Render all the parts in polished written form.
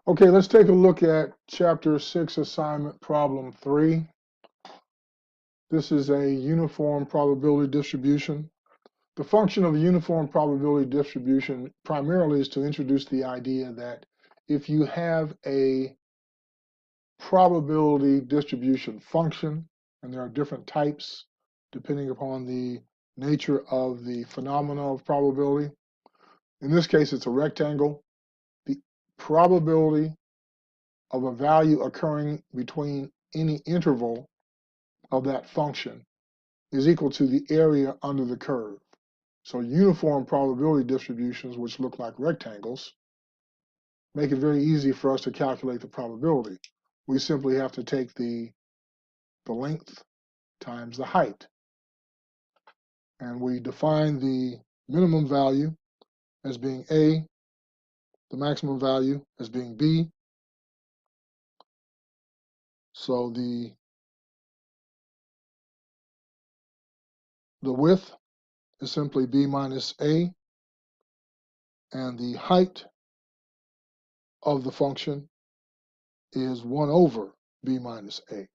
Okay, let's take a look at Chapter 6, Assignment Problem 3. This is a uniform probability distribution. The function of a uniform probability distribution primarily is to introduce the idea that if you have a probability distribution function, and there are different types depending upon the nature of the phenomena of probability. In this case, it's a rectangle. The probability of a value occurring between any interval of that function is equal to the area under the curve. So uniform probability distributions, which look like rectangles, make it very easy for us to calculate the probability. We simply have to take the length times the height. And we define the minimum value as being A, the maximum value as being B. So the width is simply B minus A, and the height of the function is 1 over B minus A.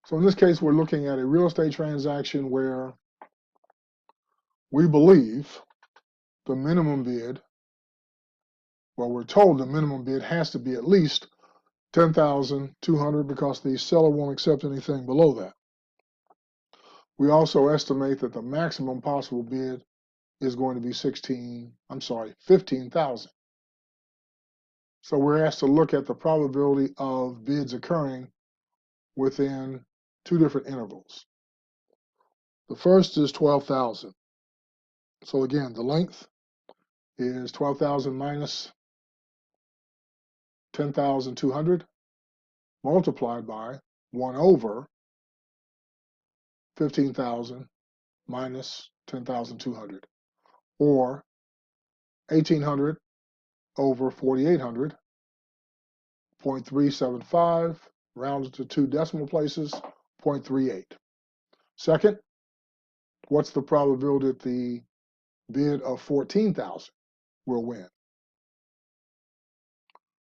So in this case, we're looking at a real estate transaction where we believe the minimum bid, well, we're told the minimum bid has to be at least $10,200 because the seller won't accept anything below that. We also estimate that the maximum possible bid is going to be 15,000. So we're asked to look at the probability of bids occurring within two different intervals. The first is 12,000. So again, the length is 12,000 minus 10,200 multiplied by 1 over 15,000 minus 10,200, or 1,800 over 4,800, 0.375, rounded to two decimal places, 0.38. Second, what's the probability that the bid of 14,000 will win?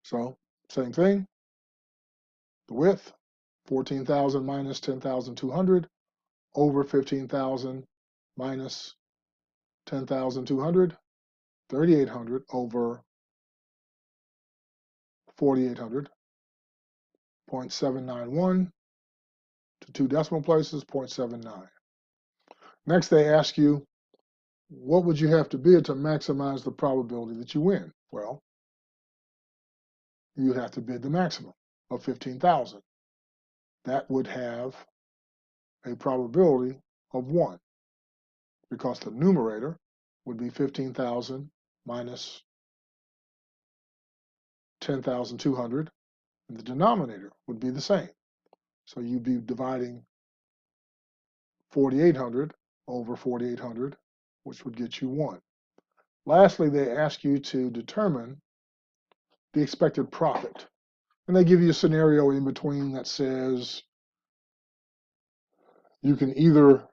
So, same thing, the width, 14,000 minus 10,200 over 15,000 minus 10,200, 3,800 over 4,800, 0.791 to two decimal places, 0.79. Next, they ask you, what would you have to bid to maximize the probability that you win? Well, you'd have to bid the maximum of 15,000. That would have a probability of 1, because the numerator would be 15,000 minus 10,200, and the denominator would be the same. So you'd be dividing 4,800 over 4,800, which would get you 1. Lastly, they ask you to determine the expected profit. And they give you a scenario in between that says you can either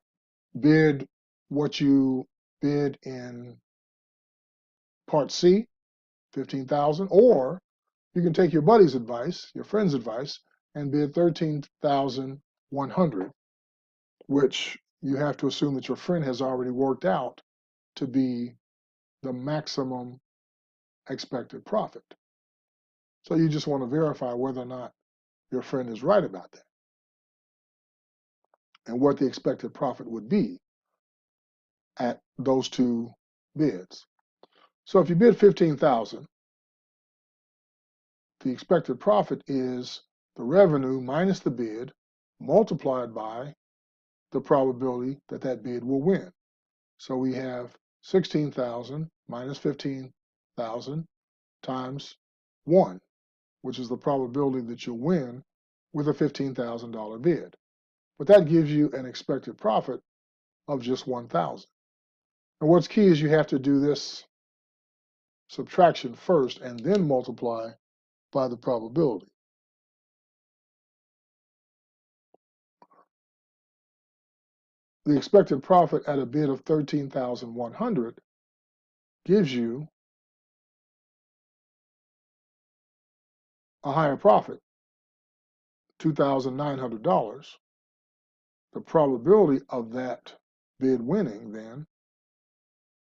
bid what you bid in part C, 15,000, or you can take your buddy's advice, your friend's advice, and bid 13,100, which you have to assume that your friend has already worked out to be the maximum expected profit. So you just want to verify whether or not your friend is right about that and what the expected profit would be at those two bids. So if you bid 15,000, the expected profit is the revenue minus the bid multiplied by the probability that that bid will win. So we have 16,000 minus 15,000 times 1, which is the probability that you'll win with a $15,000 bid. But that gives you an expected profit of just 1,000. And what's key is you have to do this subtraction first and then multiply by the probability. The expected profit at a bid of 13,100 gives you a higher profit, $2,900, the probability of that bid winning then,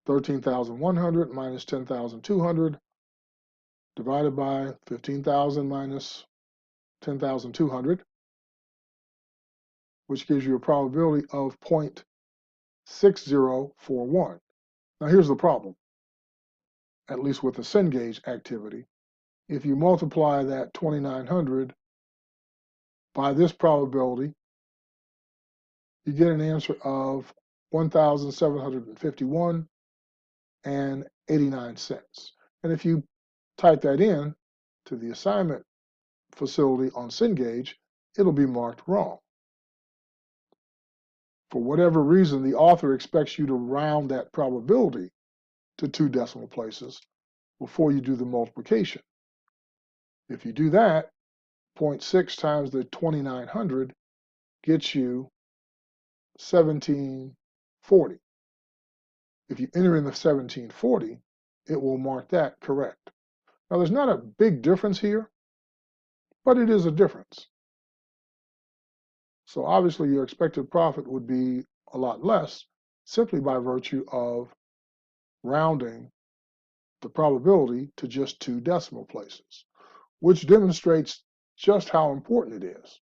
13,100 minus 10,200 divided by 15,000 minus 10,200, which gives you a probability of 0.6041. Now here's the problem, at least with the Cengage activity. If you multiply that 2,900 by this probability, you get an answer of 1,751 and 89 cents. And if you type that in to the assignment facility on Cengage, it'll be marked wrong. For whatever reason, the author expects you to round that probability to 2 decimal places before you do the multiplication. If you do that, 0.6 times the 2,900 gets you 1740. If you enter in the 1740, it will mark that correct. Now, there's not a big difference here, but it is a difference. So obviously, your expected profit would be a lot less simply by virtue of rounding the probability to just 2 decimal places, which demonstrates just how important it is.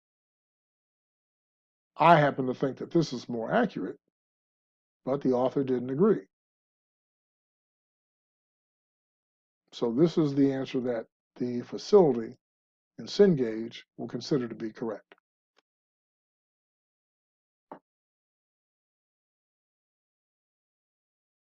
I happen to think that this is more accurate, but the author didn't agree. So this is the answer that the facility in Cengage will consider to be correct.